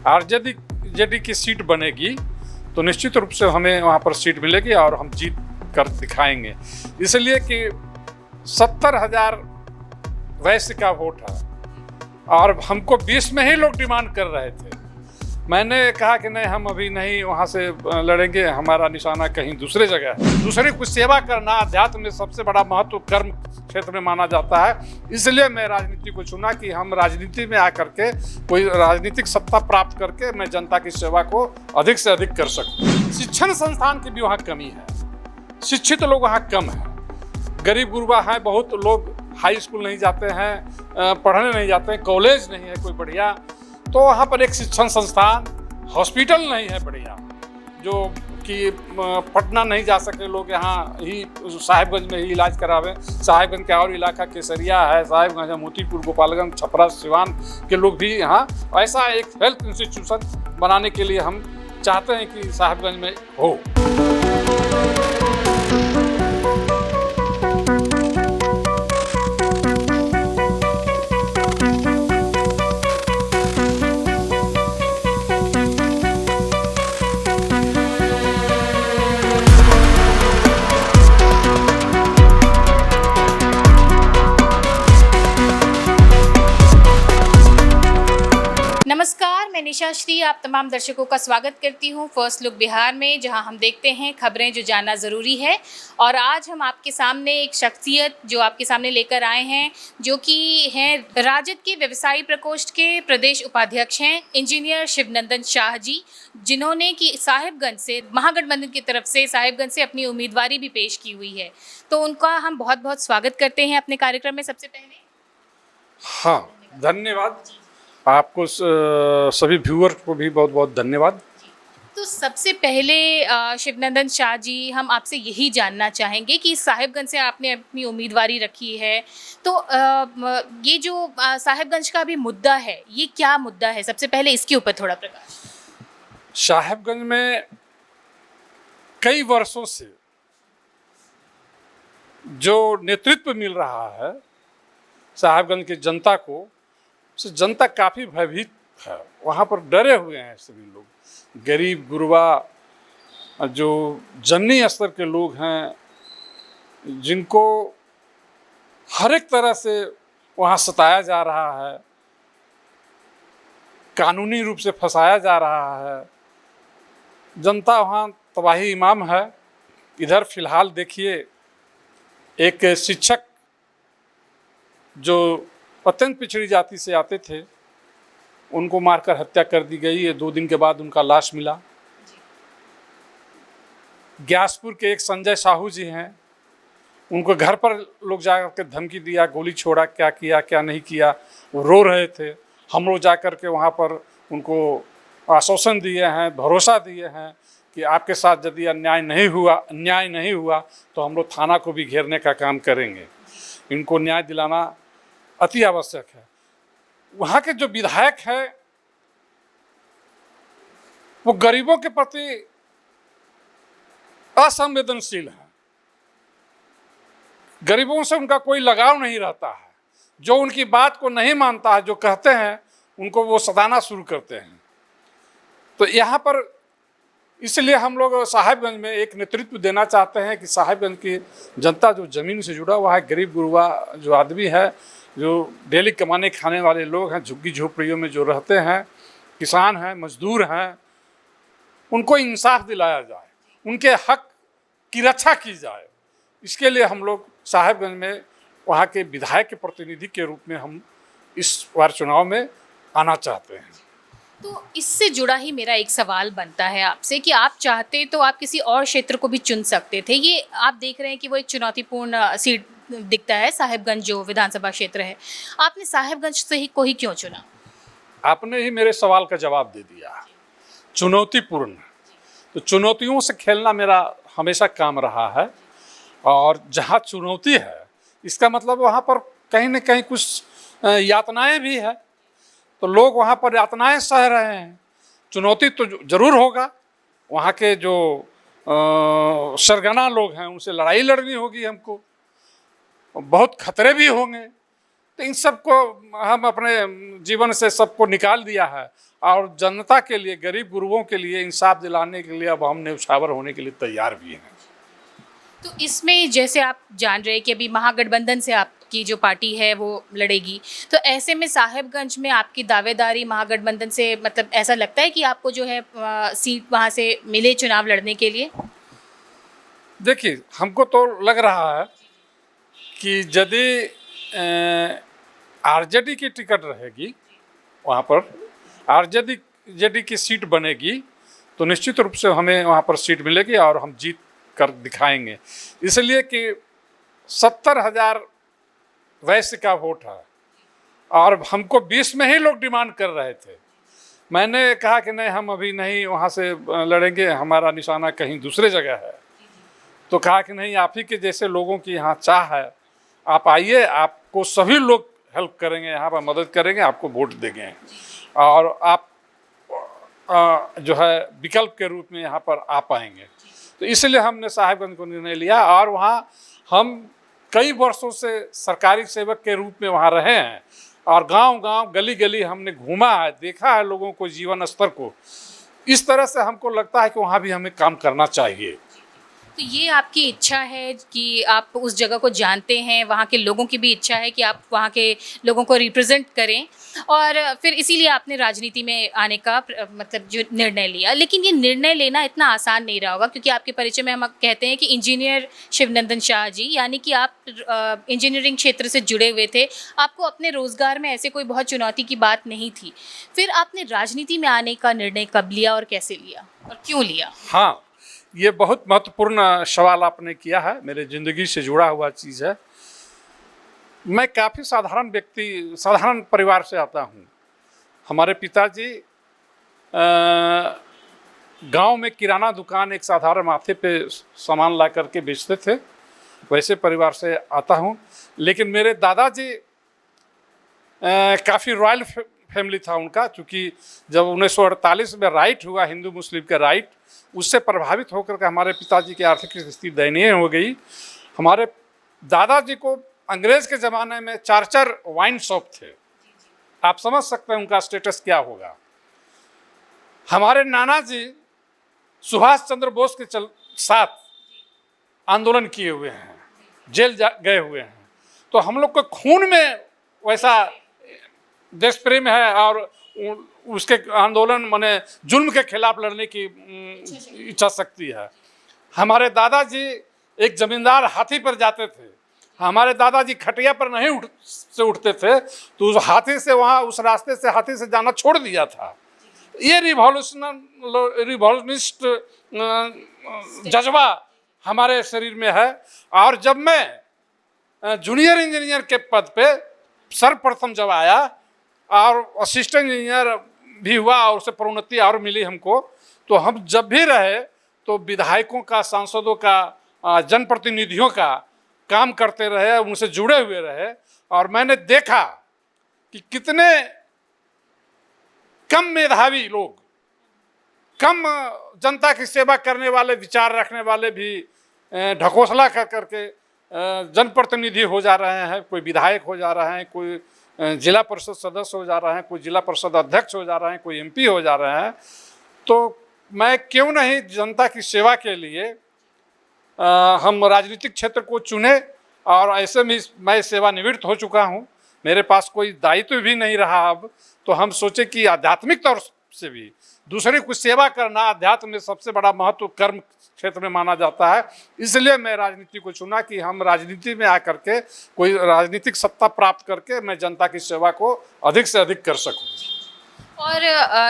RJD JD की seat बनेगी तो निश्चित रूप से हमें वहाँ पर सीट मिलेगी और हम जीत कर दिखाएंगे, इसलिए कि 70,000 वैश्य का वोट है और हमको 20 में ही लोग डिमांड कर रहे थे। मैंने कहा कि नहीं, हम अभी नहीं वहाँ से लड़ेंगे, हमारा निशाना कहीं दूसरे जगह है। दूसरे को सेवा करना अध्यात्म में सबसे बड़ा महत्व कर्म क्षेत्र में माना जाता है, इसलिए मैं राजनीति को चुना कि हम राजनीति में आकर के कोई राजनीतिक सत्ता प्राप्त करके मैं जनता की सेवा को अधिक से अधिक कर सकूँ। शिक्षण संस्थान की भी वहाँ कमी है, शिक्षित लोग वहाँ कम हैं, गरीब गुरबा हैं, बहुत लोग हाई स्कूल नहीं जाते हैं, पढ़ने नहीं जाते हैं, कॉलेज नहीं है कोई बढ़िया, तो वहाँ पर एक शिक्षण संस्थान, हॉस्पिटल नहीं है बढ़िया, जो कि पटना नहीं जा सके लोग यहाँ ही साहिबगंज में ही इलाज करावे। साहिबगंज का और इलाका केसरिया है, साहिबगंज है, मोतीपुर, गोपालगंज, छपरा, सिवान के लोग भी यहाँ ऐसा एक हेल्थ इंस्टीट्यूशन बनाने के लिए हम चाहते हैं कि साहिबगंज में हो। नमस्कार, मैं निशा श्री आप तमाम दर्शकों का स्वागत करती हूं फर्स्ट लुक बिहार में, जहां हम देखते हैं खबरें जो जानना ज़रूरी है। और आज हम आपके सामने एक शख्सियत जो आपके सामने लेकर आए हैं, जो कि हैं राजद के व्यवसायी प्रकोष्ठ के प्रदेश उपाध्यक्ष हैं इंजीनियर शिवनंदन शाह जी, जिन्होंने कि साहिबगंज से महागठबंधन की तरफ से साहिबगंज से अपनी उम्मीदवारी भी पेश की हुई है। तो उनका हम बहुत बहुत स्वागत करते हैं अपने कार्यक्रम में। सबसे पहले हाँ, धन्यवाद आपको, सभी व्यूअर को भी बहुत बहुत धन्यवाद। तो सबसे पहले शिवनंदन शाह जी, हम आपसे यही जानना चाहेंगे कि साहिबगंज से आपने अपनी उम्मीदवारी रखी है, तो ये जो साहिबगंज का भी मुद्दा है, ये क्या मुद्दा है? सबसे पहले इसके ऊपर थोड़ा प्रकाश। साहिबगंज में कई वर्षों से जो नेतृत्व मिल रहा है साहिबगंज की जनता को, से जनता काफ़ी भयभीत है, वहाँ पर डरे हुए हैं सभी लोग, गरीब गुरबा, जो जन्नी स्तर के लोग हैं, जिनको हर एक तरह से वहाँ सताया जा रहा है, कानूनी रूप से फंसाया जा रहा है, जनता वहाँ तबाही इमाम है। इधर फिलहाल देखिए, एक शिक्षक जो अत्यंत पिछड़ी जाति से आते थे, उनको मारकर हत्या कर दी गई है, 2 दिन के बाद उनका लाश मिला। ग्यासपुर के एक संजय साहू जी हैं, उनको घर पर लोग जाकर के धमकी दिया, गोली छोड़ा, क्या किया क्या नहीं किया, वो रो रहे थे। हम लोग जाकर के वहाँ पर उनको आश्वासन दिए हैं, भरोसा दिए हैं कि आपके साथ यदि अन्याय नहीं हुआ तो हम लोग थाना को भी घेरने का काम करेंगे। इनको न्याय दिलाना अति आवश्यक है। वहाँ के जो विधायक हैं वो गरीबों के प्रति असंवेदनशील हैं, गरीबों से उनका कोई लगाव नहीं रहता है। जो उनकी बात को नहीं मानता है, जो कहते हैं, उनको वो सताना शुरू करते हैं। तो यहाँ पर इसलिए हम लोग साहिबगंज में एक नेतृत्व देना चाहते हैं कि साहिबगंज की जनता जो ज़मीन से जुड़ा हुआ है, गरीब गुरबा जो आदमी है, जो डेली कमाने खाने वाले लोग हैं, झुग्गी झोपड़ियों में जो रहते हैं, किसान हैं, मजदूर हैं, उनको इंसाफ दिलाया जाए, उनके हक की रक्षा की जाए। इसके लिए हम लोग साहिबगंज में वहाँ के विधायक के प्रतिनिधि के रूप में हम इस बार चुनाव में आना चाहते हैं। तो इससे जुड़ा ही मेरा एक सवाल बनता है आपसे कि आप चाहते तो आप किसी और क्षेत्र को भी चुन सकते थे। ये आप देख रहे हैं कि वो एक चुनौतीपूर्ण सीट दिखता है, साहिबगंज जो विधानसभा क्षेत्र है, आपने साहिबगंज से ही को ही क्यों चुना? आपने ही मेरे सवाल का जवाब दे दिया, चुनौतीपूर्ण। तो चुनौतियों से खेलना मेरा हमेशा काम रहा है, और जहाँ चुनौती है इसका मतलब वहाँ पर कहीं न कहीं कुछ यातनाएं भी है, तो लोग वहाँ पर यातनाएं सह रहे हैं। चुनौती तो जरूर होगा, वहाँ के जो सरगना लोग हैं उनसे लड़ाई लड़नी होगी हमको, बहुत खतरे भी होंगे। तो इन सब को हम अपने जीवन से सबको निकाल दिया है और जनता के लिए, गरीब गुरुओं के लिए इंसाफ दिलाने के लिए अब हम न्यौछावर होने के लिए तैयार भी हैं। तो इसमें जैसे आप जान रहे हैं कि अभी महागठबंधन से आपकी जो पार्टी है वो लड़ेगी, तो ऐसे में साहिबगंज में आपकी दावेदारी महागठबंधन से, मतलब ऐसा लगता है कि आपको जो है सीट वहाँ से मिले चुनाव लड़ने के लिए? देखिए, हमको तो लग रहा है कि यदि आरजेडी की टिकट रहेगी, वहाँ पर आरजेडी की सीट बनेगी, तो निश्चित रूप से हमें वहाँ पर सीट मिलेगी और हम जीत कर दिखाएंगे। इसलिए कि 70,000 वैश्य का वोट है और हमको 20 में ही लोग डिमांड कर रहे थे। मैंने कहा कि नहीं, हम अभी नहीं वहाँ से लड़ेंगे, हमारा निशाना कहीं दूसरे जगह है। तो कहा कि नहीं, आप ही के जैसे लोगों की यहाँ चाह है, आप आइए, आपको सभी लोग हेल्प करेंगे, यहाँ पर मदद करेंगे, आपको वोट देंगे और आप जो है विकल्प के रूप में यहाँ पर आ पाएंगे। तो इसलिए हमने साहिबगंज को निर्णय लिया और वहाँ हम कई वर्षों से सरकारी सेवक के रूप में वहाँ रहे हैं और गांव-गांव, गली-गली हमने घूमा है, देखा है लोगों को, जीवन स्तर को। इस तरह से हमको लगता है कि वहाँ भी हमें काम करना चाहिए। तो ये आपकी इच्छा है कि आप उस जगह को जानते हैं, वहाँ के लोगों की भी इच्छा है कि आप वहाँ के लोगों को रिप्रेजेंट करें और फिर इसीलिए आपने राजनीति में आने का मतलब जो निर्णय लिया। लेकिन ये निर्णय लेना इतना आसान नहीं रहा होगा, क्योंकि आपके परिचय में हम कहते हैं कि इंजीनियर शिवनंदन शाह जी, यानी कि आप इंजीनियरिंग क्षेत्र से जुड़े हुए थे, आपको अपने रोज़गार में ऐसे कोई बहुत चुनौती की बात नहीं थी। फिर आपने राजनीति में आने का निर्णय कब लिया और कैसे लिया और क्यों लिया? हाँ, ये बहुत महत्वपूर्ण सवाल आपने किया है, मेरे ज़िंदगी से जुड़ा हुआ चीज़ है। मैं काफ़ी साधारण व्यक्ति, साधारण परिवार से आता हूँ। हमारे पिताजी गांव में किराना दुकान, एक साधारण माथे पे सामान ला करके बेचते थे, वैसे परिवार से आता हूँ। लेकिन मेरे दादाजी काफ़ी रॉयल फैमिली था उनका, क्योंकि जब 1948 में राइट हुआ, हिंदू मुस्लिम का राइट, उससे प्रभावित होकर के हमारे पिताजी की आर्थिक स्थिति दयनीय हो गई। हमारे दादाजी को अंग्रेज़ के ज़माने में 4 वाइन शॉप थे। आप समझ सकते हैं उनका स्टेटस क्या होगा। हमारे नाना जी सुभाष चंद्र बोस के साथ आंदोलन किए हुए हैं, जेल गए हुए हैं। तो हम लोग को खून में वैसा देश प्रेम है और उसके आंदोलन, माने जुल्म के खिलाफ लड़ने की इच्छा शक्ति है। हमारे दादाजी एक जमींदार हाथी पर जाते थे, हमारे दादाजी खटिया पर नहीं उठते थे, तो उस हाथी से, वहाँ उस रास्ते से हाथी से जाना छोड़ दिया था। ये रिवॉल्यूशनिस्ट जज्बा हमारे शरीर में है। और जब मैं जूनियर इंजीनियर के पद पे सर्वप्रथम जब आया और असिस्टेंट इंजीनियर भी हुआ और उससे प्रोन्नति और मिली हमको, तो हम जब भी रहे तो विधायकों का, सांसदों का, जनप्रतिनिधियों का काम करते रहे, उनसे जुड़े हुए रहे। और मैंने देखा कि कितने कम मेधावी लोग, कम जनता की सेवा करने वाले, विचार रखने वाले भी ढकोसला कर करके जनप्रतिनिधि हो जा रहे हैं। कोई विधायक हो जा रहे हैं, कोई जिला परिषद सदस्य हो जा रहे हैं, कोई जिला परिषद अध्यक्ष हो जा रहे हैं, कोई एमपी हो जा रहे हैं। तो मैं क्यों नहीं जनता की सेवा के लिए हम राजनीतिक क्षेत्र को चुने। और ऐसे में मैं सेवानिवृत्त हो चुका हूँ, मेरे पास कोई दायित्व भी नहीं रहा अब। तो हम सोचे कि आध्यात्मिक तौर से भी दूसरे को सेवा करना अध्यात्म में सबसे बड़ा महत्व कर्म क्षेत्र में माना जाता है। इसलिए मैं राजनीति को चुना कि हम राजनीति में आकर के कोई राजनीतिक सत्ता प्राप्त करके मैं जनता की सेवा को अधिक से अधिक कर सकूं। और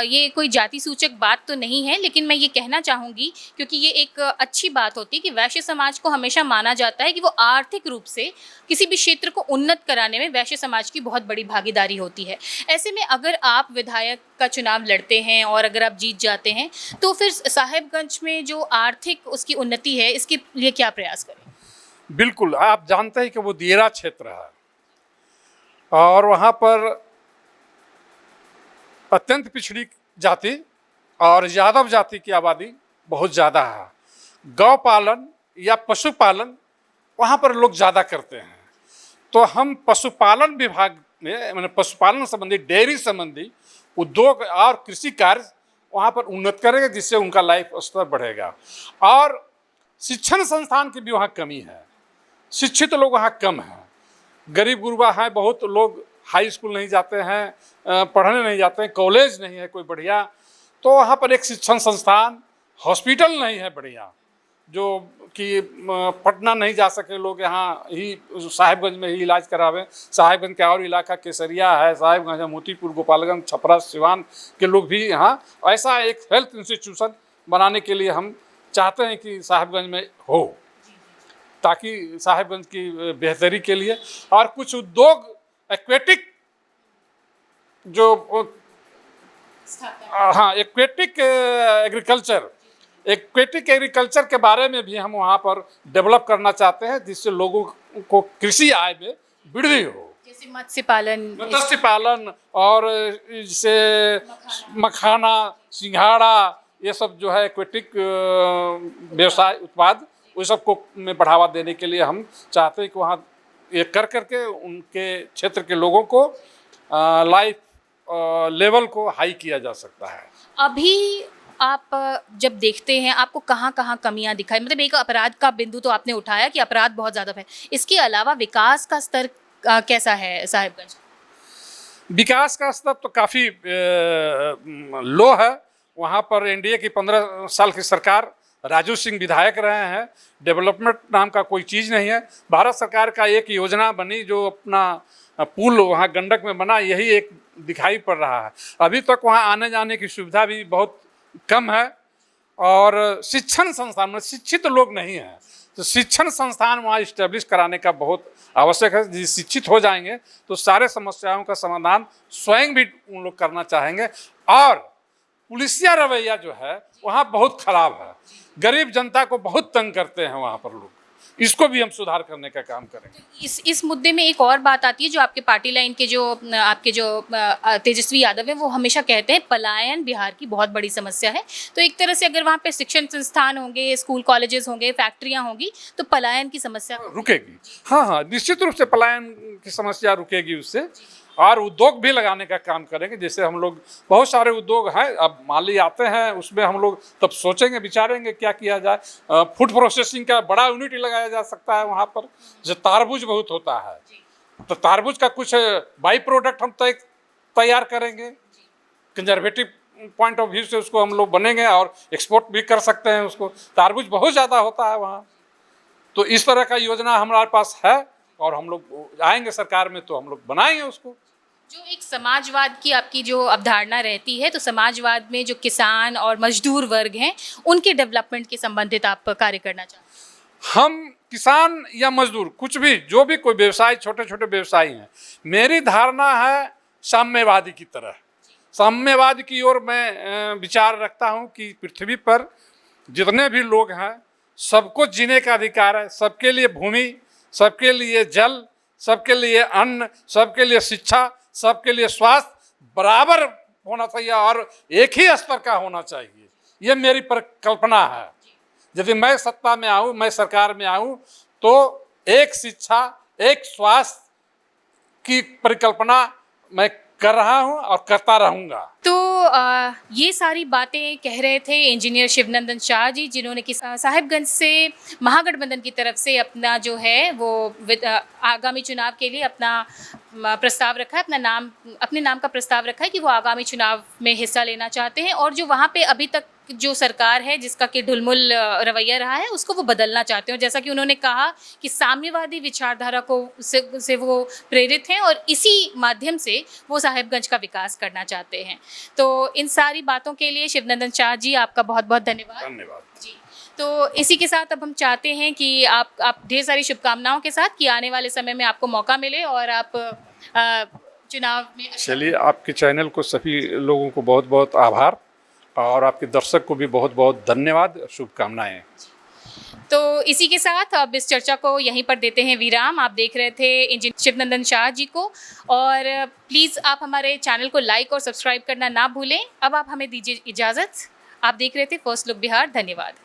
ये कोई जाति सूचक बात तो नहीं है, लेकिन मैं ये कहना चाहूँगी, क्योंकि ये एक अच्छी बात होती है कि वैश्य समाज को हमेशा माना जाता है कि वो आर्थिक रूप से किसी भी क्षेत्र को उन्नत कराने में वैश्य समाज की बहुत बड़ी भागीदारी होती है। ऐसे में अगर आप विधायक का चुनाव लड़ते हैं और अगर आप जीत जाते हैं, तो फिर साहिबगंज में जो आर्थिक उसकी उन्नति है, इसके लिए क्या प्रयास करें? बिल्कुल, आप जानते हैं कि वो दियरा क्षेत्र है और वहाँ पर अत्यंत पिछड़ी जाति और यादव जाति की आबादी बहुत ज़्यादा है। गौ पालन या पशुपालन वहाँ पर लोग ज़्यादा करते हैं। तो हम पशुपालन विभाग में, मैंने पशुपालन संबंधी, डेयरी संबंधी उद्योग और कृषि कार्य वहाँ पर उन्नत करेंगे, जिससे उनका लाइफ स्तर बढ़ेगा। और शिक्षण संस्थान की भी वहाँ कमी है, शिक्षित लोग वहाँ कम हैं, गरीब गुरबा हैं, बहुत लोग हाई स्कूल नहीं जाते हैं, पढ़ने नहीं जाते हैं, कॉलेज नहीं है कोई बढ़िया, तो वहाँ पर एक शिक्षण संस्थान, हॉस्पिटल नहीं है बढ़िया, जो कि पटना नहीं जा सके लोग यहाँ ही साहिबगंज में ही इलाज करावें। साहिबगंज का और इलाका केसरिया है, साहिबगंज, मोतीपुर, गोपालगंज, छपरा, सिवान के लोग भी यहाँ, ऐसा एक हेल्थ इंस्टीट्यूशन बनाने के लिए हम चाहते हैं कि साहिबगंज में हो, ताकि साहिबगंज की बेहतरी के लिए। और कुछ उद्योग एक्वेटिक जो एक्वेटिक एग्रीकल्चर के बारे में भी हम वहाँ पर डेवलप करना चाहते हैं, जिससे लोगों को कृषि आय में वृद्धि हो, जैसे मत्स्य पालन और जैसे मखाना, सिंघाड़ा, ये सब जो है एक्वेटिक व्यवसाय उत्पाद, उस सब को में बढ़ावा देने के लिए हम चाहते हैं कि वहाँ ये कर करके उनके क्षेत्र के लोगों को लाइफ लेवल को हाई किया जा सकता है। अभी आप जब देखते हैं आपको कहाँ कहाँ कमियां दिखाई, मतलब एक अपराध का बिंदु तो आपने उठाया कि अपराध बहुत ज़्यादा है, इसके अलावा विकास का स्तर कैसा है साहिबगंज? विकास का स्तर तो काफ़ी लो है। वहाँ पर एनडीए की 15 साल की सरकार, राजू सिंह विधायक रहे हैं, डेवलपमेंट नाम का कोई चीज़ नहीं है। भारत सरकार का एक योजना बनी जो अपना पुल वहाँ गंडक में बना, यही एक दिखाई पड़ रहा है। अभी तक वहाँ आने जाने की सुविधा भी बहुत कम है, और शिक्षण संस्थान में शिक्षित लोग नहीं हैं, तो शिक्षण संस्थान वहाँ इस्टेब्लिश कराने का बहुत आवश्यक है। जिस शिक्षित हो जाएंगे तो सारे समस्याओं का समाधान स्वयं भी उन लोग करना चाहेंगे। और पुलिसिया रवैया जो है वहाँ बहुत खराब है, गरीब जनता को बहुत तंग करते हैं वहाँ पर लोग, इसको भी हम सुधार करने का काम करेंगे। इस मुद्दे में एक और बात आती है, जो आपके पार्टी लाइन के जो आपके जो तेजस्वी यादव हैं, वो हमेशा कहते हैं पलायन बिहार की बहुत बड़ी समस्या है। तो एक तरह से अगर वहाँ पे शिक्षण संस्थान होंगे, स्कूल कॉलेजेस होंगे, फैक्ट्रियाँ होंगी, तो पलायन की समस्या रुकेगी। हाँ, निश्चित रूप से पलायन की समस्या रुकेगी उससे, और उद्योग भी लगाने का काम करेंगे। जैसे हम लोग बहुत सारे उद्योग हैं, अब माली आते हैं, उसमें हम लोग तब सोचेंगे, विचारेंगे क्या किया जाए। फूड प्रोसेसिंग का बड़ा यूनिट लगाया जा सकता है वहाँ पर। जो तारबूज बहुत होता है, तो तारबूज का कुछ बाई प्रोडक्ट हम तैयार करेंगे, कंजर्वेटिव पॉइंट ऑफ व्यू से उसको हम लोग बनेंगे और एक्सपोर्ट भी कर सकते हैं उसको। तारबूज बहुत ज़्यादा होता है वहाँ, तो इस तरह का योजना हमारे पास है, और हम लोग आएंगे सरकार में तो हम लोग बनाएंगे उसको। जो एक समाजवाद की आपकी जो अवधारणा रहती है, तो समाजवाद में जो किसान और मजदूर वर्ग हैं, उनके डेवलपमेंट के संबंधित आप कार्य करना चाहते हैं? हम किसान या मजदूर, कुछ भी, जो भी कोई व्यवसाय, छोटे छोटे व्यवसायी हैं, मेरी धारणा है साम्यवादी की तरह, साम्यवाद की ओर मैं विचार रखता हूँ कि पृथ्वी पर जितने भी लोग हैं सबको जीने का अधिकार है। सबके लिए भूमि, सबके लिए जल, सबके लिए अन्न, सबके लिए शिक्षा, सबके लिए स्वास्थ्य बराबर होना चाहिए और एक ही स्तर का होना चाहिए। ये मेरी परिकल्पना है। यदि मैं सत्ता में आऊँ, मैं सरकार में आऊँ, तो एक शिक्षा, एक स्वास्थ्य की परिकल्पना मैं कर रहा हूँ और करता रहूँगा। तो ये सारी बातें कह रहे थे इंजीनियर शिवनंदन शाह जी, जिन्होंने कि साहिबगंज से महागठबंधन की तरफ से अपना जो है वो आगामी चुनाव के लिए अपना प्रस्ताव रखा है, अपने नाम का प्रस्ताव रखा है कि वो आगामी चुनाव में हिस्सा लेना चाहते हैं, और जो वहाँ पे अभी तक जो सरकार है जिसका कि ढुलमुल रवैया रहा है, उसको वो बदलना चाहते हैं। जैसा कि उन्होंने कहा कि साम्यवादी विचारधारा को से वो प्रेरित हैं, और इसी माध्यम से वो साहिबगंज का विकास करना चाहते हैं। तो इन सारी बातों के लिए शिवनंदन शाह जी, आपका बहुत बहुत धन्यवाद जी। तो इसी के साथ अब हम चाहते हैं कि आप ढेर सारी शुभकामनाओं के साथ कि आने वाले समय में आपको मौका मिले और आप चुनाव में। चलिए, आपके चैनल को सभी लोगों को बहुत बहुत आभार, और आपके दर्शक को भी बहुत बहुत धन्यवाद, शुभकामनाएं। तो इसी के साथ अब इस चर्चा को यहीं पर देते हैं विराम। आप देख रहे थे इंजीनियर शिवनंदन शाह जी को, और प्लीज़ आप हमारे चैनल को लाइक और सब्सक्राइब करना ना भूलें। अब आप हमें दीजिए इजाज़त। आप देख रहे थे फर्स्ट लुक बिहार। धन्यवाद।